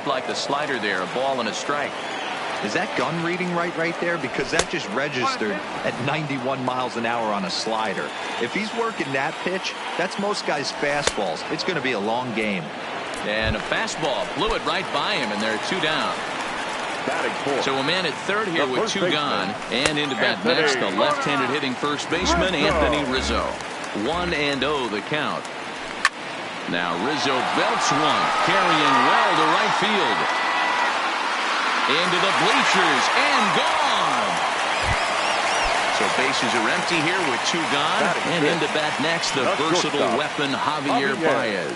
looked like the slider there, a ball and a strike. Is that gun reading right there? Because that just registered at 91 miles an hour on a slider. If he's working that pitch, that's most guys' fastballs. It's going to be a long game. And a fastball blew it right by him, and they're 2 down. So a man at third here with 2 gone. And into bat next, the left-handed hitting first baseman, Anthony Rizzo. 1-0 the count. Now Rizzo belts one, carrying well to right field. Into the bleachers and gone. So bases are empty here with 2 gone. And into bat next, the versatile weapon Javier Baez.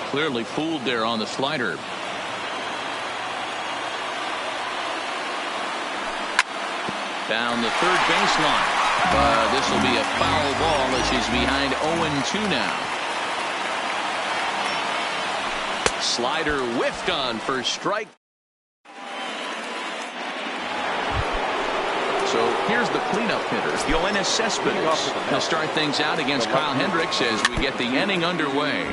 Clearly fooled there on the slider. Down the third baseline. But this will be a foul ball as he's behind 0-2 now. Slider whiffed on for strike. So here's the cleanup hitter, Yoenis Cespedes. He'll start things out against Kyle Hendricks as we get the inning underway.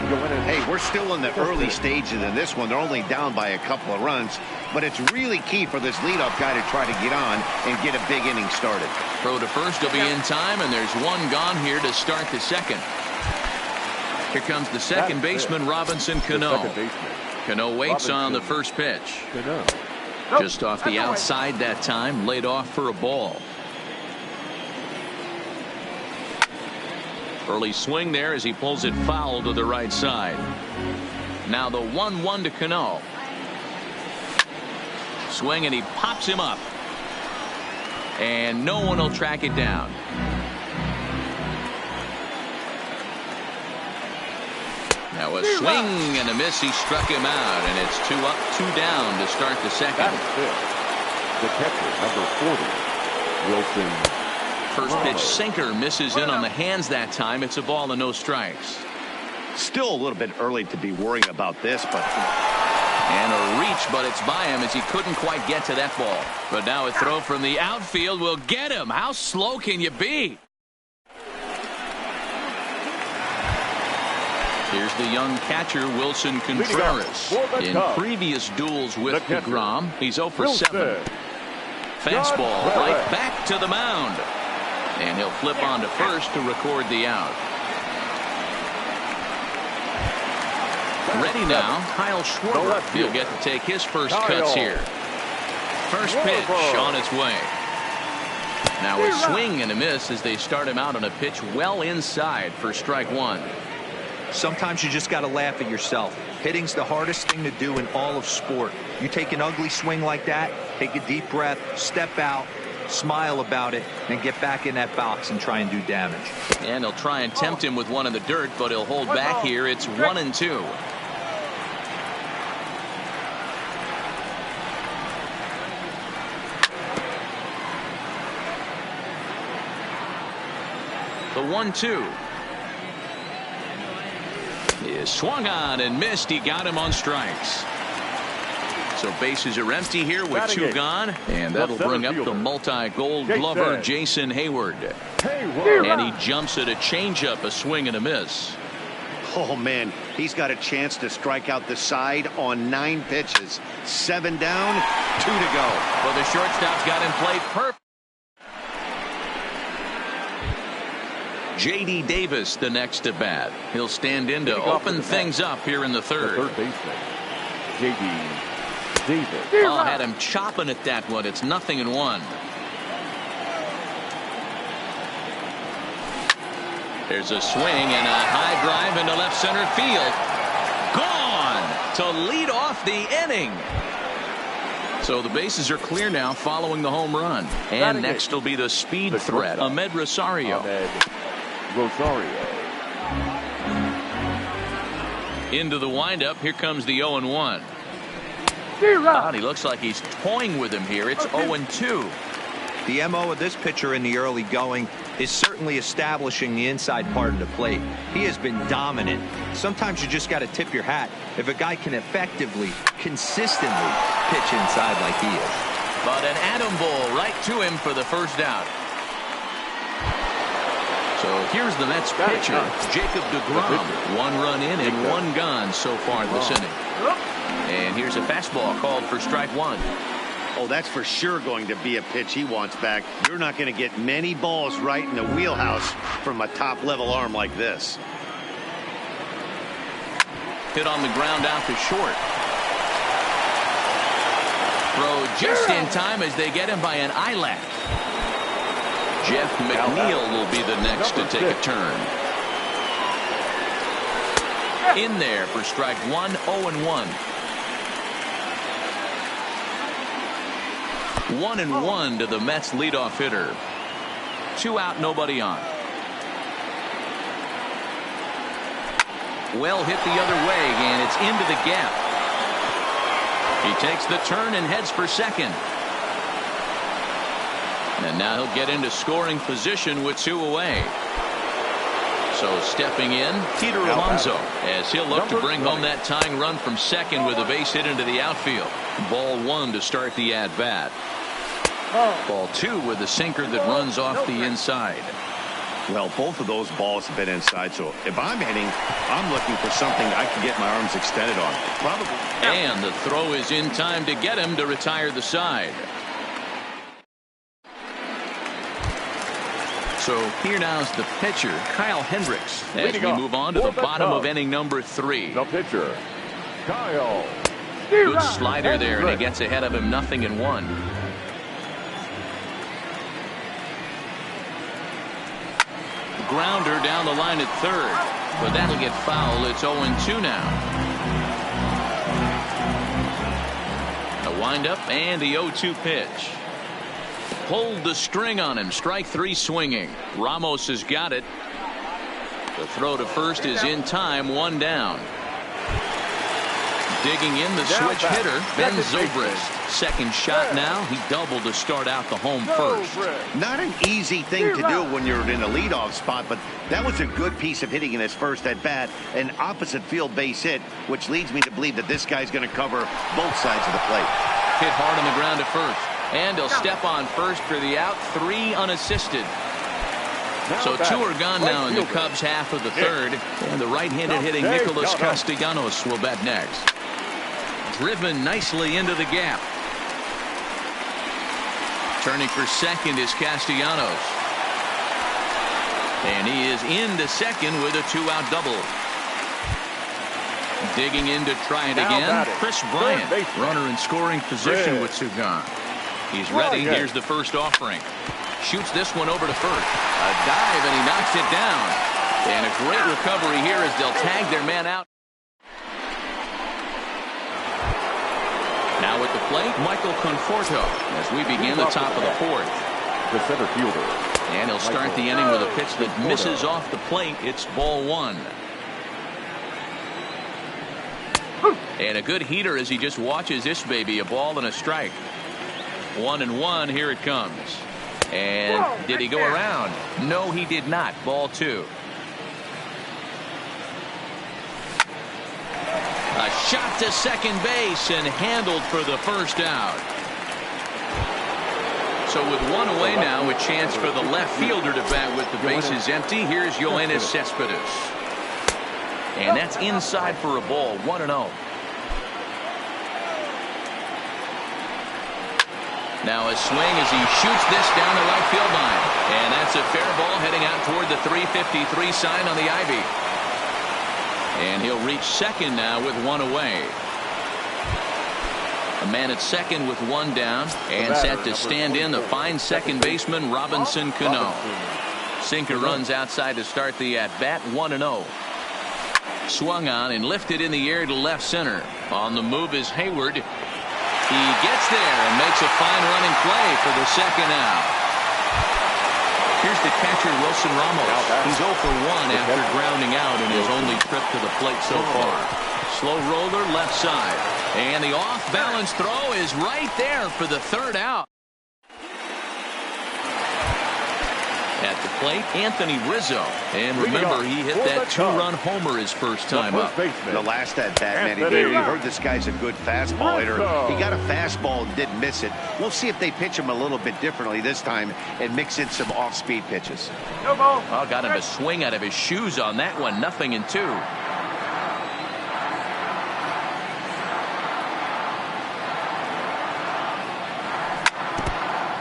Hey, we're still in the early stages of this one. They're only down by a couple of runs, but it's really key for this leadoff guy to try to get on and get a big inning started. Throw to first will be in time, and there's 1 gone here to start the second. Here comes the second baseman, Robinson Cano. Cano waits on the first pitch. Just off the outside that time, laid off for a ball. Early swing there as he pulls it foul to the right side. Now the 1-1 to Cano. Swing, and he pops him up. And no one will track it down. Now a swing and a miss. He struck him out, and it's 2 up, 2 down to start the second. The catcher, number 40, Wilson. First pitch sinker misses in on the hands that time. It's a ball and no strikes. Still a little bit early to be worrying about this, but... And a reach, but it's by him as he couldn't quite get to that ball. But now a throw from the outfield will get him. How slow can you be? Here's the young catcher, Wilson Contreras. In previous duels with DeGrom, he's 0 for 7. Fastball right back to the mound. And he'll flip on to first to record the out. Ready now, Kyle Schwarber. He'll get to take his first cuts here. First pitch on its way. Now a swing and a miss as they start him out on a pitch well inside for strike 1. Sometimes you just got to laugh at yourself. Hitting's the hardest thing to do in all of sport. You take an ugly swing like that, take a deep breath, step out, smile about it, and get back in that box and try and do damage. And they'll try and tempt him with one in the dirt, but he'll hold back here. It's 1-2. The 1-2 is swung on and missed. He got him on strikes. So bases are empty here with 2 gone, and that'll bring up the multi-gold glover Jason Hayward. And he jumps at a changeup, a swing and a miss. Oh man, he's got a chance to strike out the side on 9 pitches. 7 down, 2 to go. Well, the shortstop's got him played perfect. J.D. Davis the next to bat. He'll stand in to open things up here in the third. The third baseman, J.D. Davis. Oh, had him chopping at that one. It's 0-1. There's a swing and a high drive into left center field. Gone to lead off the inning. So the bases are clear now following the home run. And next will be the speed threat, Ahmed Rosario. Into the windup. Here comes the 0-1. He looks like he's toying with him here. It's 0-2. The MO of this pitcher in the early going is certainly establishing the inside part of the plate. He has been dominant. Sometimes you just got to tip your hat if a guy can effectively, consistently pitch inside like he is. But an atom ball right to him for the first out. So here's the Mets pitcher, Jacob deGrom. 1 run in and 1 gone so far this inning. And here's a fastball called for strike 1. Oh, that's for sure going to be a pitch he wants back. You're not going to get many balls right in the wheelhouse from a top-level arm like this. Hit on the ground out to short. Throw just in time as they get him by an eyelash. Jeff McNeil will be the next to take a turn. In there for strike 1, 0-1. 1-1 to the Mets leadoff hitter. 2 out, nobody on. Well hit the other way, and it's into the gap. He takes the turn and heads for second. And now he'll get into scoring position with 2 away. So stepping in, Peter Alonso, as he'll look to bring home that tying run from second with a base hit into the outfield. Ball 1 to start the at-bat. Ball 2 with a sinker that runs off the inside. Well, both of those balls have been inside, so if I'm hitting, I'm looking for something I can get my arms extended on. Probably. And the throw is in time to get him to retire the side. So here now is the pitcher, Kyle Hendricks, as we move on to the bottom of inning number 3. The pitcher, Kyle. Good slider there, and he gets ahead of him 0-1. Grounder down the line at third, but that'll get foul. It's 0-2 now. A windup and the 0-2 pitch. Pulled the string on him. Strike 3 swinging. Ramos has got it. The throw to first is in time. 1 down. Digging in the switch hitter, Ben Zobrist. Second shot now. He doubled to start out the home first. Not an easy thing to do when you're in a leadoff spot, but that was a good piece of hitting in his first at bat. An opposite field base hit, which leads me to believe that this guy's going to cover both sides of the plate. Hit hard on the ground at first. And he'll step on first for the out. 3 unassisted. So 2 are gone now in the Cubs half of the third. And the right-handed hitting Nicholas Castellanos will bat next. Driven nicely into the gap. Turning for second is Castellanos. And he is into second with a 2-out double. Digging in to try it again. Chris Bryant, runner in scoring position with 2 gone. He's ready. Here's the first offering. Shoots this one over to first. A dive, and he knocks it down. And a great recovery here as they'll tag their man out. Now at the plate, Michael Conforto as we begin the top of the 4th. The center fielder. And he'll start the inning with a pitch that misses off the plate. It's ball 1. And a good heater as he just watches this baby. A ball and a strike. 1-1. Here it comes. And did he go around? No, he did not. Ball 2. A shot to second base and handled for the first out. So with 1 away now, a chance for the left fielder to bat with the bases empty. Here's Yoenis Cespedes. And that's inside for a ball. 1-0. Now a swing as he shoots this down the right field line. And that's a fair ball heading out toward the 353 sign on the ivy. And he'll reach second now with 1 away. A man at second with 1 down. And set to stand in the fine second baseman Robinson Cano. Sinker runs outside to start the at-bat. 1-0. Swung on and lifted in the air to left center. On the move is Hayward. He gets there and makes a fine running play for the second out. Here's the catcher, Wilson Ramos. He's 0 for 1 after grounding out in his only trip to the plate so far. Slow roller left side. And the off-balance throw is right there for the 3rd out. At the plate, Anthony Rizzo. And remember, he hit that two-run homer his first time up. The last at bat, man, you heard this guy's a good fastball hitter. He got a fastball and didn't miss it. We'll see if they pitch him a little bit differently this time and mix in some off-speed pitches. Oh, got him a swing out of his shoes on that one. 0-2.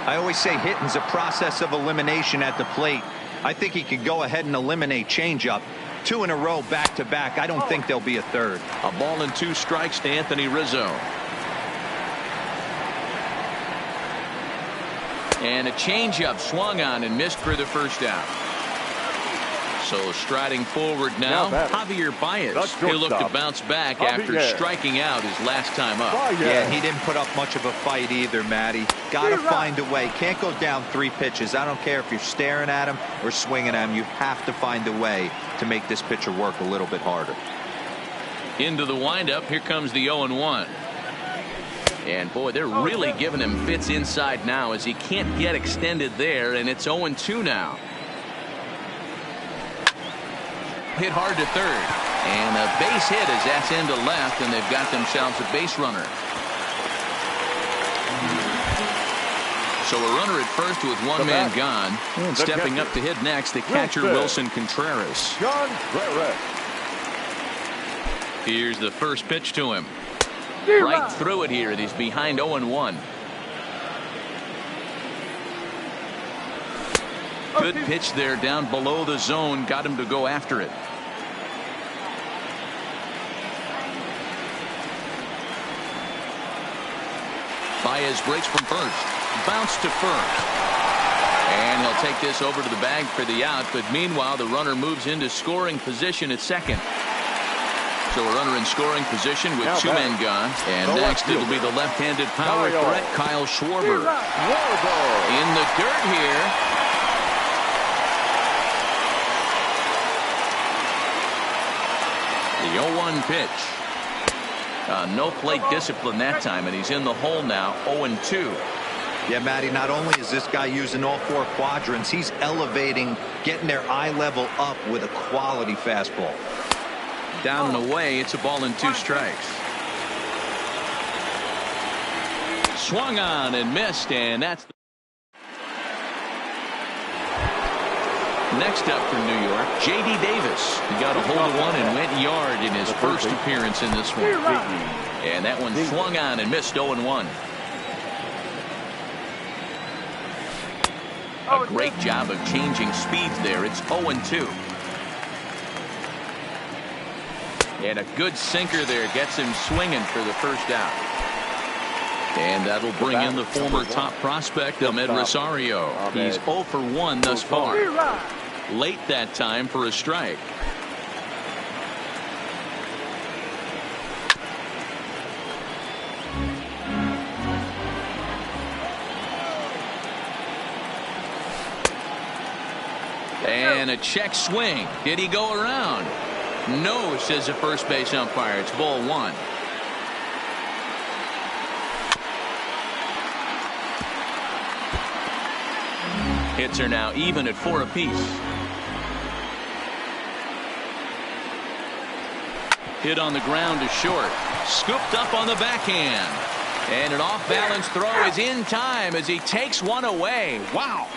I always say hitting's a process of elimination at the plate. I think he could go ahead and eliminate changeup. 2 in a row back-to-back. I don't think there'll be a third. A ball and 2 strikes to Anthony Rizzo. And a changeup swung on and missed for the first out. So striding forward now, Javier Baez. He'll look to bounce back after striking out his last time up. Yeah, he didn't put up much of a fight either, Matty. Got to find a way. Can't go down 3 pitches. I don't care if you're staring at him or swinging at him. You have to find a way to make this pitcher work a little bit harder. Into the windup. Here comes the 0-1. And boy, they're really giving him fits inside now as he can't get extended there, and it's 0-2 now. Hit hard to third, and a base hit as that's into left, and they've got themselves a base runner. So a runner at first with one man gone, and stepping up to hit next, the catcher Wilson Contreras. Here's the first pitch to him. Right through it here, and he's behind 0-1. Good pitch there down below the zone, got him to go after it. Baez breaks from first, bounce to first, and he'll take this over to the bag for the out. But meanwhile, the runner moves into scoring position at second. So a runner in scoring position with 2 men gone, and next it'll be the left-handed power threat Kyle Schwarber. In the dirt here. The 0-1 pitch. No plate discipline that time, and he's in the hole now. 0-2. Yeah, Matty, not only is this guy using all 4 quadrants, he's elevating, getting their eye level up with a quality fastball. Down and away, it's a ball and 2 strikes. Swung on and missed, and that's next up for New York, J.D. Davis. He got a hold of one and went yard in his first appearance in this one. And that one swung on and missed. 0-1. A great job of changing speeds there. It's 0-2. And a good sinker there gets him swinging for the first out. And that'll bring in the former top prospect, Ahmed Rosario. He's 0 for 1 thus far. Late that time for a strike. And a check swing. Did he go around? No, says the first base umpire. It's ball 1. Hits are now even at 4 apiece. Hit on the ground to short. Scooped up on the backhand. And an off-balance throw is in time as he takes one away. Wow.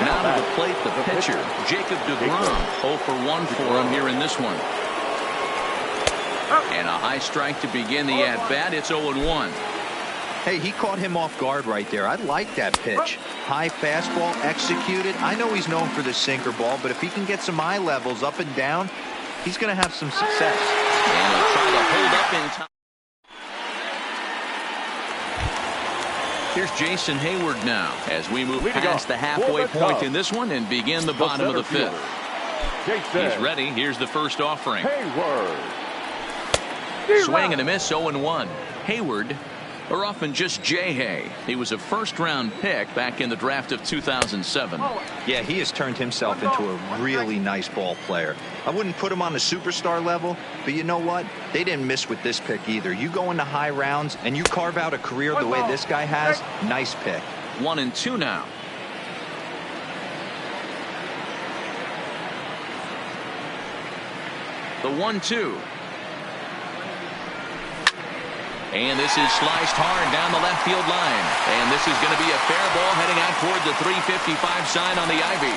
Now to the plate, the pitcher, Jacob deGrom. 0 for 1 for him here in this one. And a high strike to begin the at-bat. It's 0-1. Hey, he caught him off guard right there. I like that pitch. High fastball executed. I know he's known for the sinker ball, but if he can get some eye levels up and down, he's going to have some success. And he'll try to hold up in time. Here's Jason Hayward now as we move past the halfway point in this one and begin the bottom of the 5th. He's ready. Here's the first offering. Swing and a miss. 0-1. Hayward, or often just J-Hay. He was a first-round pick back in the draft of 2007. Yeah, he has turned himself into a really nice ball player. I wouldn't put him on the superstar level, but you know what? They didn't miss with this pick either. You go into high rounds and you carve out a career the way this guy has, nice pick. 1-2 now. The 1-2. And this is sliced hard down the left field line. And this is going to be a fair ball heading out toward the 355 sign on the ivy.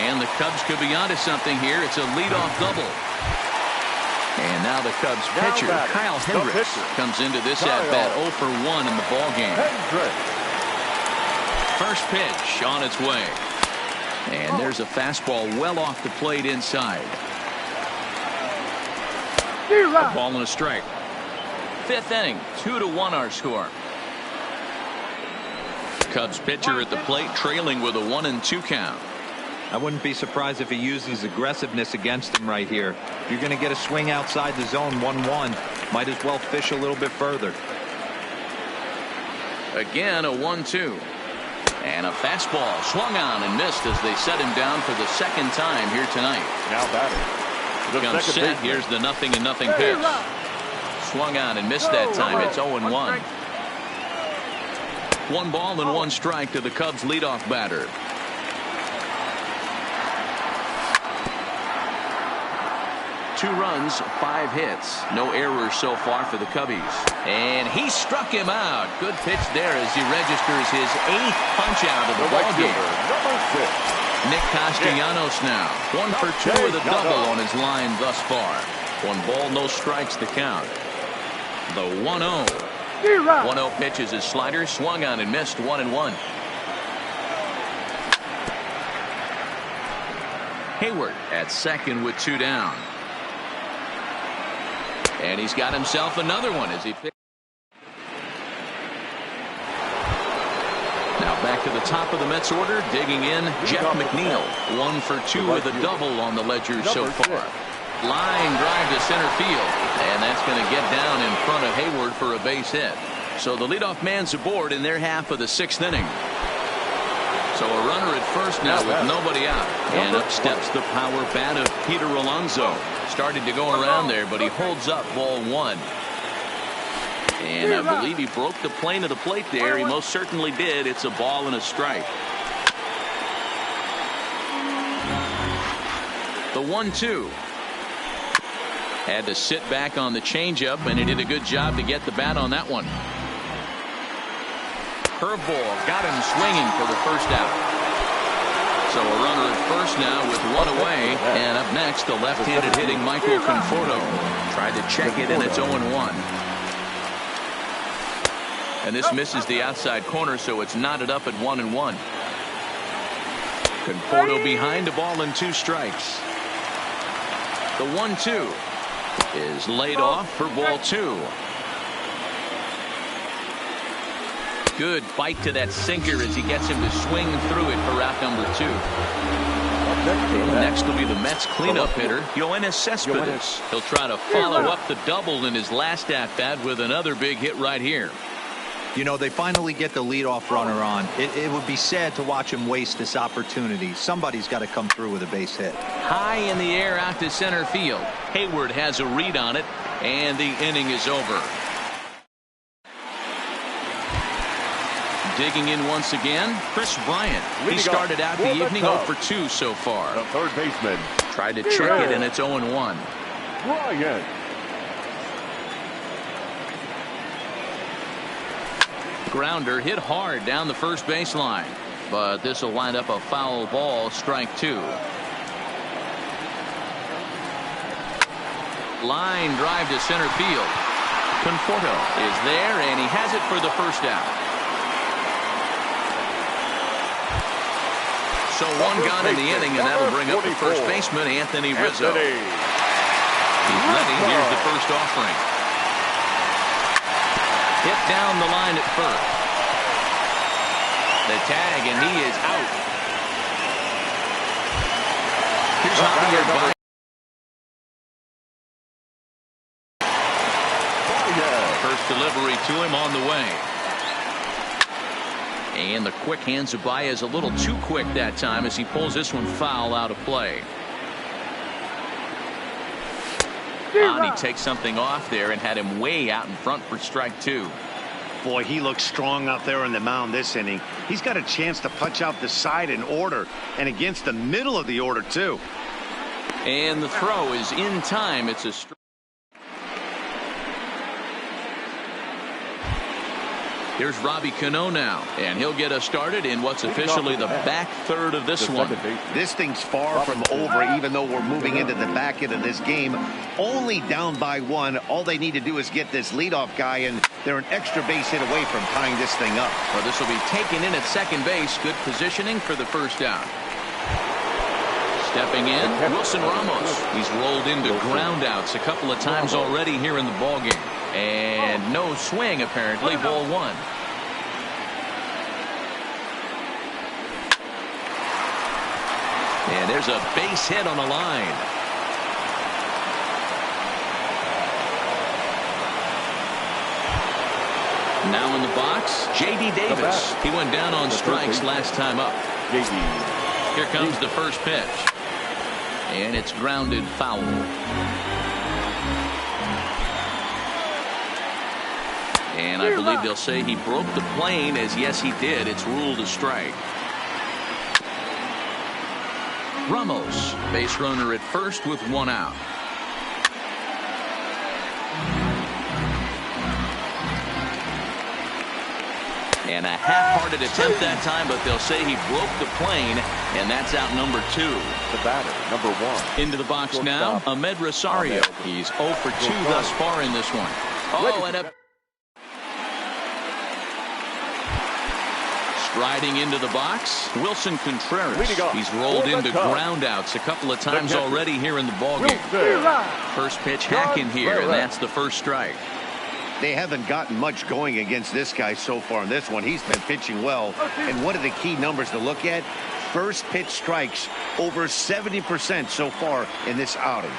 And the Cubs could be onto something here. It's a leadoff double. And now the Cubs pitcher, Kyle Hendricks, comes into this at-bat 0 for 1 in the ballgame. First pitch on its way. And there's a fastball well off the plate inside. A ball and a strike. Fifth inning, 2-1 our score. Cubs pitcher at the plate trailing with a 1-2 count. I wouldn't be surprised if he uses aggressiveness against him right here. If you're going to get a swing outside the zone 1-1, might as well fish a little bit further. Again, a 1-2. And a fastball swung on and missed as they set him down for the second time here tonight. Now batting. Comes set. Here's the 0-0 pitch. Swung on and missed that time. It's 0-1. 1 ball and 1 strike to the Cubs leadoff batter. Two runs, 5 hits. No errors so far for the Cubbies. And he struck him out. Good pitch there as he registers his 8th punch out of the ballgame. Nick Castellanos now. 1 for 2 with a double on his line thus far. 1 ball, no strikes to count. The 1-0. 1-0 pitch is his slider. Swung on and missed. 1-1. Hayward at second with 2 down. And he's got himself another one as he picks. Now back to the top of the Mets order, digging in, Jeff McNeil. 1 for 2 with a double on the ledger so far. Line drive to center field, and that's going to get down in front of Hayward for a base hit. So the leadoff man's aboard in their half of the 6th inning. So a runner at first now with nobody out. And up steps the power bat of Peter Alonso. Started to go around there, but he holds up ball 1. And I believe he broke the plane of the plate there. He most certainly did. It's a ball and a strike. The 1-2. Had to sit back on the changeup, and he did a good job to get the bat on that one. Curveball got him swinging for the first out. So a runner at first now with 1 away. And up next, the left-handed hitting Michael Conforto. Tried to check it, and it's 0-1. And this misses the outside corner, so it's knotted up at 1-1. Conforto behind, a ball and 2 strikes. The 1-2 is laid off for ball 2. Good bite to that sinker as he gets him to swing through it for out number 2. Next will be the Mets cleanup hitter, Yoenis Cespedes. He'll try to follow up the double in his last at-bat with another big hit right here. You know, they finally get the leadoff runner on. It would be sad to watch him waste this opportunity. Somebody's got to come through with a base hit. High in the air out to center field. Hayward has a read on it, and the inning is over. Digging in once again, Chris Bryant. He started out the evening 0 for 2 so far. The third baseman. Tried to check it, and it's 0-1. Bryant. Grounder hit hard down the first baseline, but this will wind up a foul ball, strike 2. Line drive to center field. Conforto is there, and he has it for the first out. So 1 gone in the inning, and that'll bring up the first baseman, Anthony Rizzo. He's ready. Here's the first offering. Hit down the line at first. The tag, and he is out. Here's Javier Baez. First delivery to him on the way. And the quick hands of Baez a little too quick that time as he pulls this one foul out of play. He takes something off there and had him way out in front for strike 2. Boy, he looks strong out there on the mound this inning. He's got a chance to punch out the side in order and against the middle of the order, too. And the throw is in time. It's a strike. Here's Robbie Cano now, and he'll get us started in what's officially the back third of this one. This thing's far from over, even though we're moving into the back end of this game. Only down by one. All they need to do is get this leadoff guy, and they're an extra base hit away from tying this thing up. Well, this will be taken in at second base. Good positioning for the first out. Stepping in, Wilson Ramos. He's rolled into groundouts a couple of times already here in the ballgame. And no swing, apparently. Ball one. And there's a base hit on the line. Now in the box, J.D. Davis. He went down on strikes last time up. Here comes the first pitch. And it's grounded foul. And I believe they'll say he broke the plane, as yes he did. It's ruled a strike. Ramos, base runner at first with one out. And a half-hearted attempt that time, but they'll say he broke the plane, and that's out number 2. The batter, number 1. Into the box now, Ahmed Rosario. He's 0 for 2 thus far in this one. Oh, and a striding into the box, Wilson Contreras. He's rolled into groundouts a couple of times already here in the ballgame. First pitch hacking here, and that's the first strike. They haven't gotten much going against this guy so far in this one. He's been pitching well. And one of the key numbers to look at, first pitch strikes over 70% so far in this outing.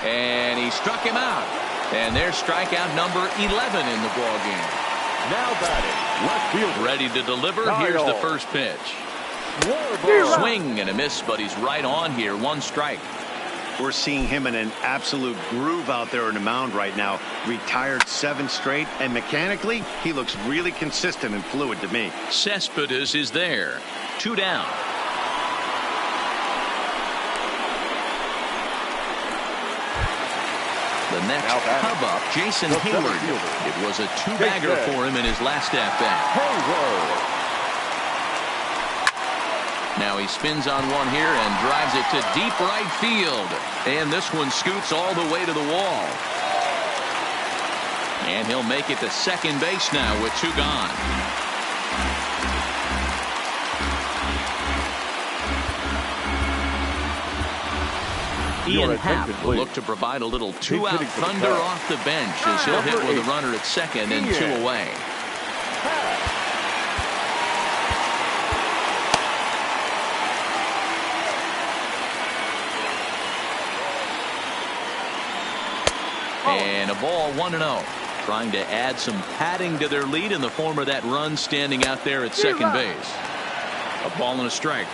And he struck him out. And there's strikeout number 11 in the ballgame. Now batting, left field. Ready to deliver. Here's the first pitch. Swing and a miss, but he's right on here. One strike. We're seeing him in an absolute groove out there in the mound right now. Retired 7 straight, and mechanically, he looks really consistent and fluid to me. Cespedes is there. 2 down. The next cub up, Jason Hayward. It was a 2-bagger for him in his last at-bat. Now he spins on one here and drives it to deep right field. And this one scoots all the way to the wall. And he'll make it to second base now with 2 gone. Ian Happ will look to provide a little 2-out thunder off the bench as he'll hit with a runner at second and 2 away. And a ball 1-0. Trying to add some padding to their lead in the form of that run standing out there at second base. A ball and a strike.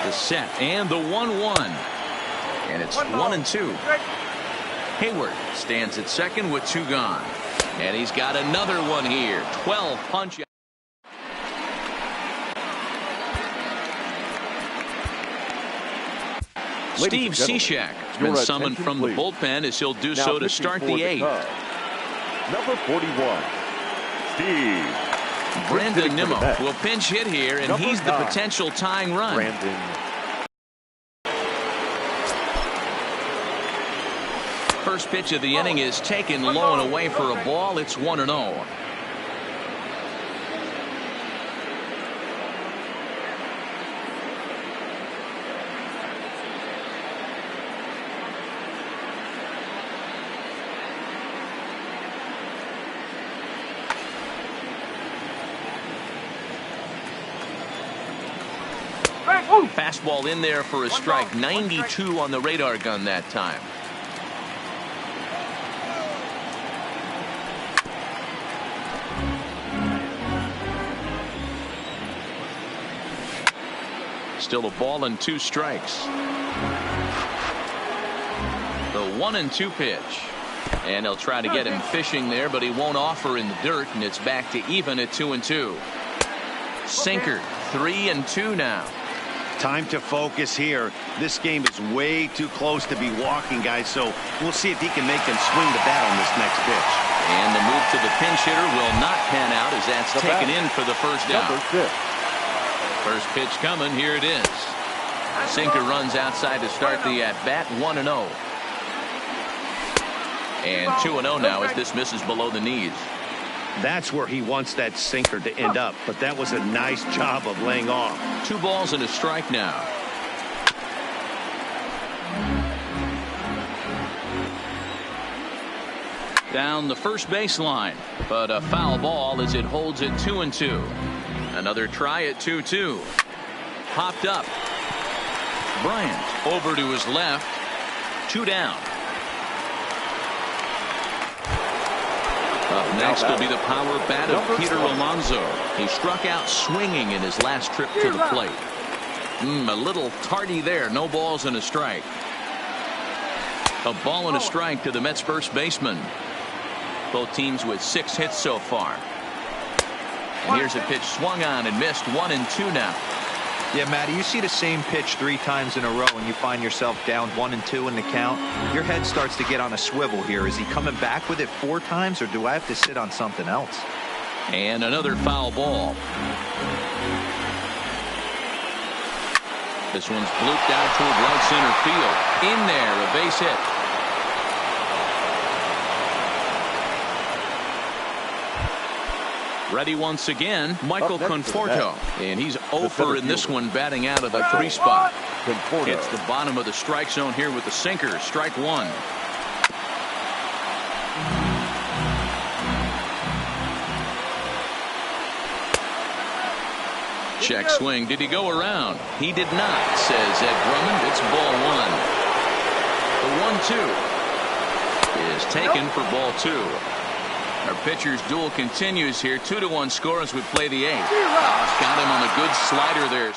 The set and the 1-1. And it's 1-2. Hayward stands at second with 2 gone. And he's got another one here. 12 punch. Steve Cishek has been summoned from the bullpen as he'll do so to start the 8th. Number 41, Steve. Brandon Nimmo will pinch hit here, and he's the potential tying run. First pitch of the inning is taken low and away for a ball. It's 1-0. Fastball in there for a strike. 92 on the radar gun that time. Still a ball and 2 strikes. The 1-2 pitch. And they'll try to get him fishing there, but he won't offer in the dirt, and it's back to even at 2-2. Sinker, 3-2 now. Time to focus here. This game is way too close to be walking, guys, so we'll see if he can make them swing the bat on this next pitch. And the move to the pinch hitter will not pan out as that's taken in for the first out. First pitch coming. Here it is. Sinker runs outside to start the at-bat. 1-0. And 2-0 now as this misses below the knees. That's where he wants that sinker to end up, but that was a nice job of laying off. 2 balls and a strike now. Down the first baseline, but a foul ball as it holds it 2-2. Another try at 2-2. Popped up. Bryant over to his left. 2 down. Up next will be the power bat of Peter Alonso. He struck out swinging in his last trip to the plate. A little tardy there. No balls and a strike. A ball and a strike to the Mets first baseman. Both teams with 6 hits so far. And here's a pitch swung on and missed. 1-2 now. Yeah, Matty, you see the same pitch 3 times in a row and you find yourself down 1-2 in the count. Your head starts to get on a swivel here. Is he coming back with it 4 times, or do I have to sit on something else? And another foul ball. This one's blooped out toward right center field. In there, a base hit. Ready once again, Michael Conforto. And he's 0 in this one, batting out of the 3 spot. Hits the bottom of the strike zone here with the sinker. Strike 1. Check swing. Did he go around? He did not, says Ed Drummond. It's ball 1. The 1-2 is taken for ball 2. Our pitcher's duel continues here. 2-1 score as we play the 8th. Got him on a good slider there.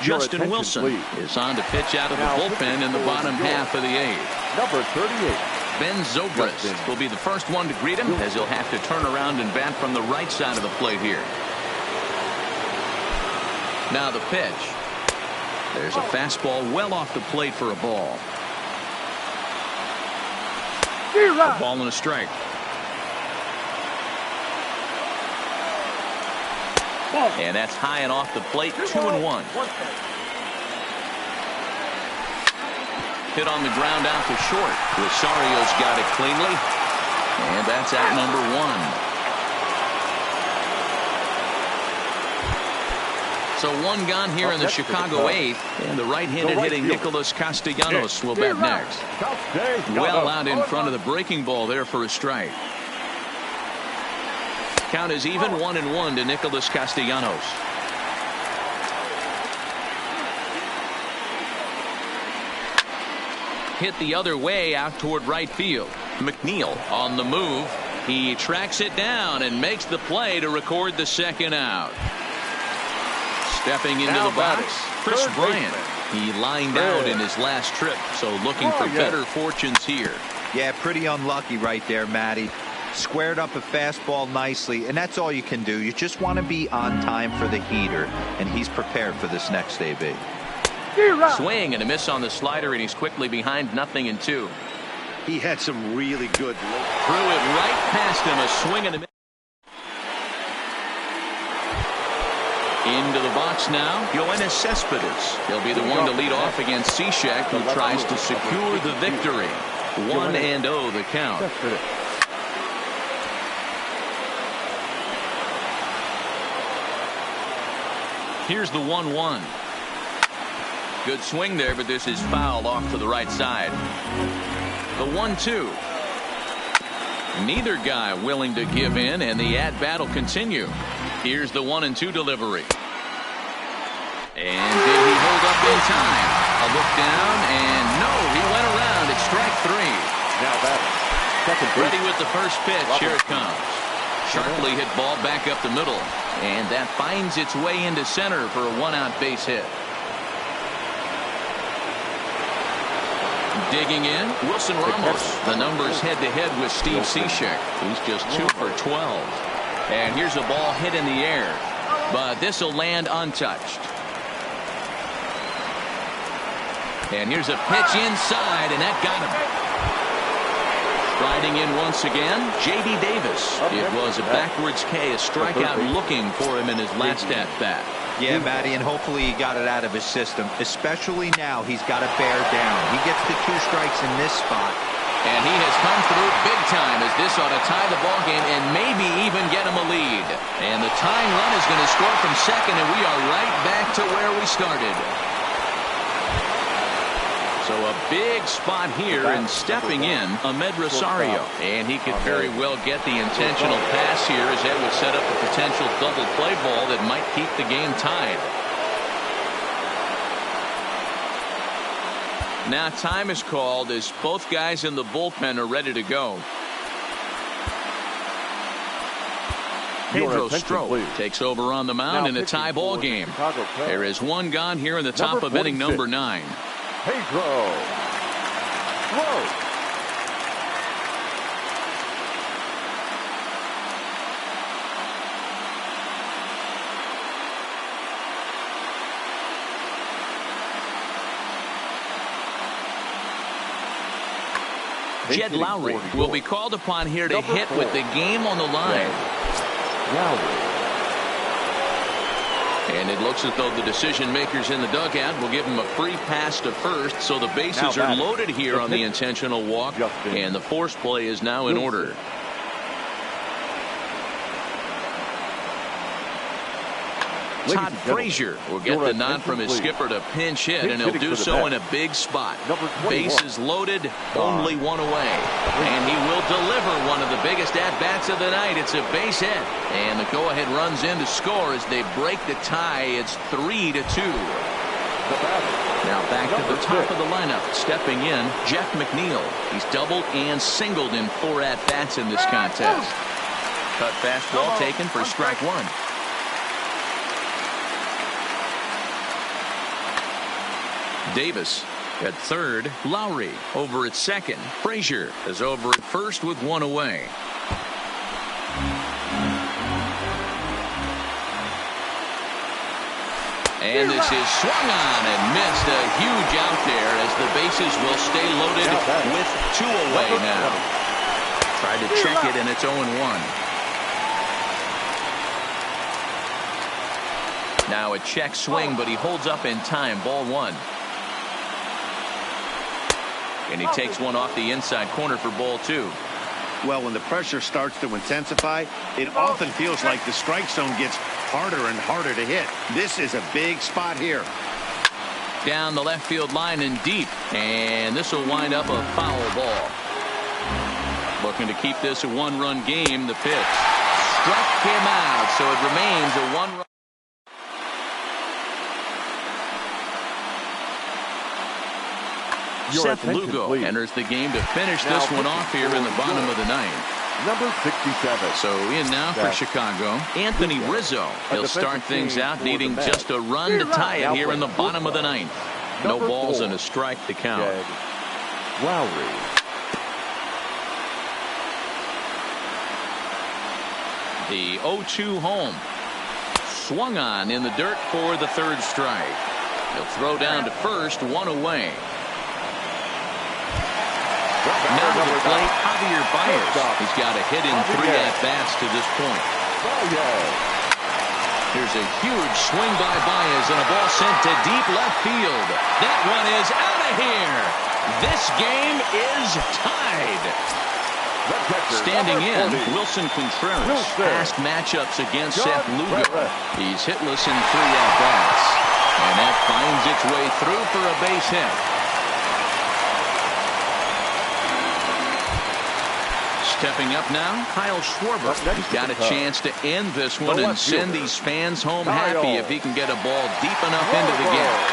Justin Wilson is on to pitch out of the bullpen in the bottom half of the 8th. Number 38. Ben Zobrist will be the first one to greet him as he'll have to turn around and bat from the right side of the plate here. Now the pitch. There's a fastball well off the plate for a ball. A ball and a strike. And that's high and off the plate. 2-1. Hit on the ground out to short. Rosario's got it cleanly. And that's out number 1. So 1 gone here in the Chicago 8th, and the right-handed hitting Nicholas Castellanos will bat next. Well out in front of the breaking ball there for a strike. Count is even 1-1 to Nicholas Castellanos. Hit the other way out toward right field. McNeil on the move. He tracks it down and makes the play to record the 2nd out. Stepping into the box, Chris Bryant. He lined out in his last trip, so looking for better fortunes here. Yeah, pretty unlucky right there, Matty. Squared up a fastball nicely, and that's all you can do. You just want to be on time for the heater, and he's prepared for this next AB. Swing and a miss on the slider, and he's quickly behind 0-2. He had some really good. Threw it right past him, a swing and a miss. Into the box now, Yoenis Cespedes. He'll be the one to lead off against Cishek, who tries to secure the victory. 1-0 the count. Here's the 1-1. Good swing there, but this is foul off to the right side. The 1-2. Neither guy willing to give in, and the at-bat will continue. Here's the 1-2 delivery. And did he hold up in time? A look down, and no, he went around. It's strike 3. Now that ready with the first pitch. Here it comes. Sharply hit ball back up the middle, and that finds its way into center for a 1-out base hit. digging in, Wilson Ramos. The numbers head-to-head with Steve Cishek. He's just 2 for 12. And here's a ball hit in the air, but this will land untouched. And here's a pitch inside, and that got him. Striding in once again, J.D. Davis. It was a backwards K, a strikeout looking for him in his last at-bat. Yeah, Matty, and hopefully he got it out of his system. Especially now, he's got to bear down. He gets the 2 strikes in this spot. And he has come through big time, as this ought to tie the ball game and maybe even get him a lead. And the tying run is going to score from second, and we are right back to where we started. So a big spot here, and stepping in, Ahmed Rosario. And he could very well get the intentional pass here, as that would set up a potential double play ball that might keep the game tied. Now time is called as both guys in the bullpen are ready to go. Pedro Strop takes over on the mound in a tie ball game. There is one gone here in the top of inning number 9. Pedro Strop. Jed Lowry will be called upon here to hit with the game on the line. And it looks as though the decision makers in the dugout will give him a free pass to first, so the bases are loaded here on the intentional walk, and the force play is now in order. Todd Frazier will get the nod from his skipper to pinch hit, and he'll do so in a big spot. Bases loaded, only one away. And he will deliver one of the biggest at-bats of the night. It's a base hit. And the go-ahead runs in to score as they break the tie. It's 3-2. Now back to the top of the lineup. Stepping in, Jeff McNeil. He's doubled and singled in 4 at-bats in this contest. Cut fastball taken for strike 1. Davis at third. Lowry over at second. Frazier is over at first with 1 away. And this is swung on and missed. A huge out there as the bases will stay loaded with 2 away now. Tried to check it, and it's 0-1. Now a check swing, but he holds up in time. Ball 1. And he takes one off the inside corner for ball 2. Well, when the pressure starts to intensify, it often feels like the strike zone gets harder and harder to hit. This is a big spot here. Down the left field line and deep. And this will wind up a foul ball. Looking to keep this a 1-run game. The pitch struck him out, so it remains a 1-run. Seth Lugo enters the game to finish this one off here in the bottom of the 9th. Number 67. So in now for Chicago, Anthony Rizzo. He'll start things out needing just a run to tie it here in the bottom of the 9th. No balls and a strike to count. Lowry. The 0-2 home. Swung on in the dirt for the 3rd strike. He'll throw down to first, 1 away. Now to the plate, Javier Baez. He's got a hit in 3 at-bats to this point. Here's a huge swing by Baez and a ball sent to deep left field. That one is out of here. This game is tied. Standing in, Wilson Contreras. Past matchups against Seth Lugo. He's hitless in 3 at-bats. And that finds its way through for a base hit. Stepping up now, Kyle Schwarber. He's got a chance to end this one and send these fans home happy if he can get a ball deep enough into the gap.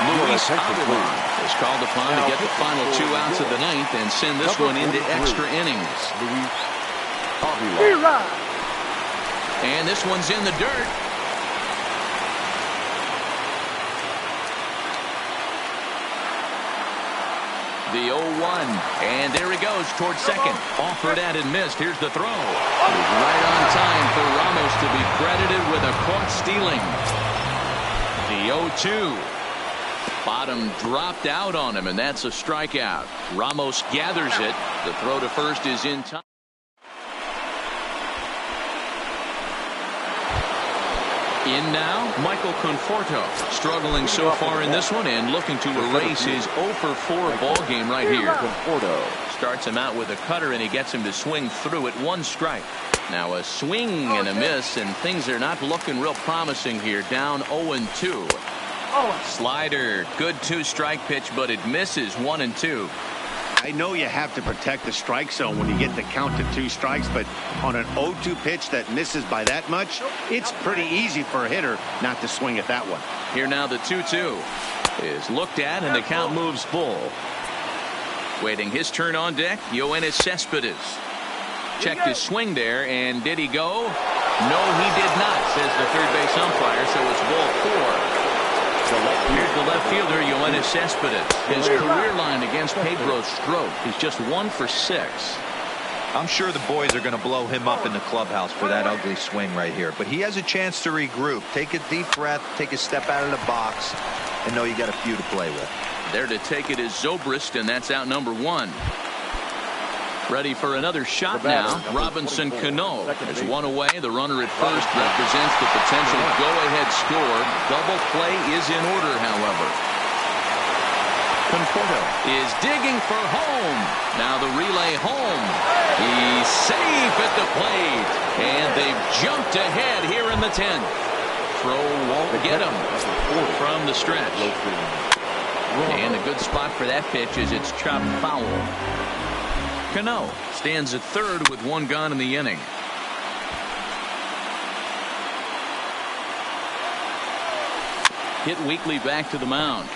Luis Avilan is called upon to get the final 2 outs of the 9th and send this one into extra innings. And this one's in the dirt. The 0-1. And there he goes towards second. Offered at and missed. Here's the throw. He's right on time for Ramos to be credited with a caught stealing. The 0-2. Bottom dropped out on him, and that's a strikeout. Ramos gathers it. The throw to first is in time. In now, Michael Conforto, struggling so far in this one and looking to erase his 0-for-4 ball game right here. Conforto starts him out with a cutter, and he gets him to swing through it. 1 strike. Now a swing and a miss, and things are not looking real promising here. Down 0-2. Slider, good 2-strike pitch, but it misses. 1-2. I know you have to protect the strike zone when you get the count to 2 strikes, but on an 0-2 pitch that misses by that much, it's pretty easy for a hitter not to swing at that one. Here now the 2-2 is looked at, and the count moves full. Waiting his turn on deck, Yoenis Cespedes. Checked his swing there, and did he go? No, he did not, says the third base umpire, so it's ball 4. Here's the left fielder, Yoenis Cespedes. His career line against Pedro Strop is just 1 for 6. I'm sure the boys are going to blow him up in the clubhouse for that ugly swing right here. But he has a chance to regroup. Take a deep breath, take a step out of the box, and know you got a few to play with. There to take it is Zobrist, and that's out number 1. Ready for another shot now. Robinson Cano has 1 away. The runner at first represents the potential go-ahead score. Double play is in order, however. Conforto is digging for home. Now the relay home. He's safe at the plate. And they've jumped ahead here in the 10th. Throw won't get him from the stretch. And a good spot for that pitch is it's chopped foul. Cano stands at third with 1 gone in the inning. Hit Weekly back to the mound.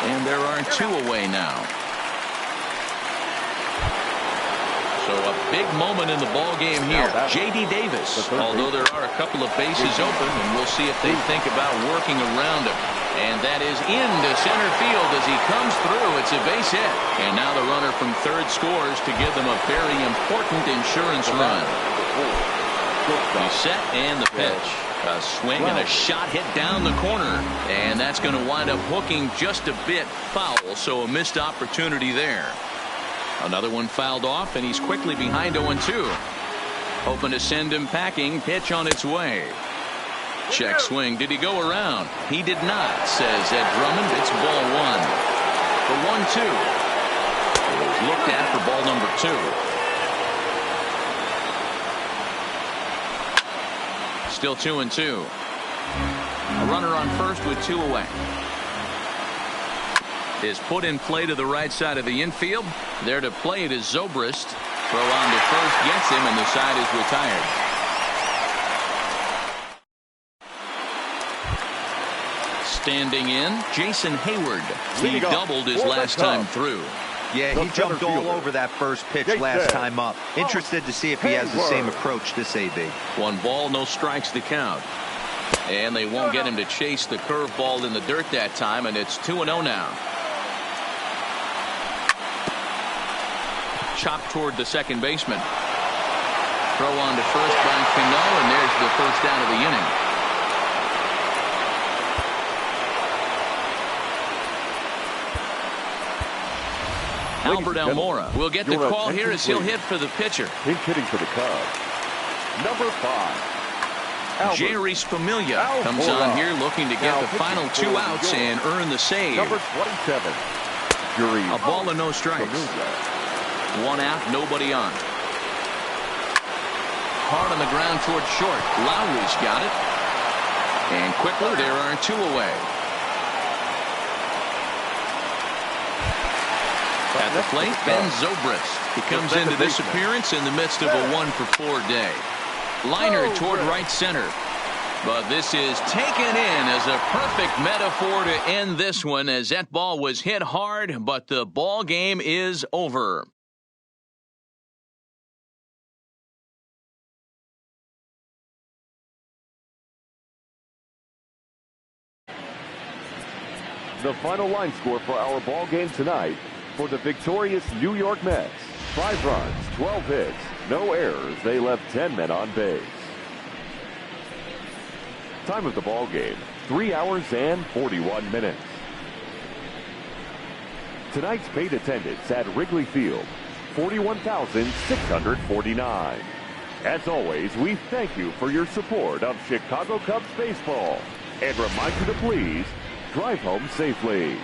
And there are 2 away now. So a big moment in the ball game here. J.D. Davis, although there are a couple of bases open, and we'll see if they think about working around him. And that is into center field as he comes through. It's a base hit. And now the runner from third scores to give them a very important insurance run. The set and the pitch. A swing and a shot hit down the corner. And that's going to wind up hooking just a bit foul. So a missed opportunity there. Another one fouled off, and he's quickly behind 0-2. Hoping to send him packing. Pitch on its way. Check swing. Did he go around? He did not, says Ed Drummond. It's ball 1. The 1-2. It was looked at for ball number 2. Still 2-2. A runner on first with 2 away. Is put in play to the right side of the infield. There to play it is Zobrist. Throw on to first gets him, and the side is retired. Standing in, Jason Hayward. He doubled his last time through. Yeah, he jumped all over that first pitch last time up. Interested to see if he has the same approach this AB. 1 ball, no strikes to count. And they won't get him to chase the curveball in the dirt that time, and it's 2-0 now. Chopped toward the second baseman. Throw on to first by Cano, and there's the first out of the inning. Albert Almora will get the call here as he'll hit for the pitcher. Pinch hitting for the Cubs. Number 5. Jerry Familia comes on here looking to get the final 2 outs and earn the save. Number 27. A ball and no strikes. 1 out, nobody on. Hard on the ground toward short. Lowry's got it. And quickly there are 2 away. At the plate, Ben Zobrist. He comes into this appearance in the midst of a 1-for-4 day. Liner toward right center. But this is taken in as a perfect metaphor to end this one, as that ball was hit hard, but the ball game is over. The final line score for our ball game tonight for the victorious New York Mets. 5 runs, 12 hits, no errors. They left 10 men on base. Time of the ball game, 3 hours and 41 minutes. Tonight's paid attendance at Wrigley Field, 41,649. As always, we thank you for your support of Chicago Cubs baseball and remind you to please drive home safely.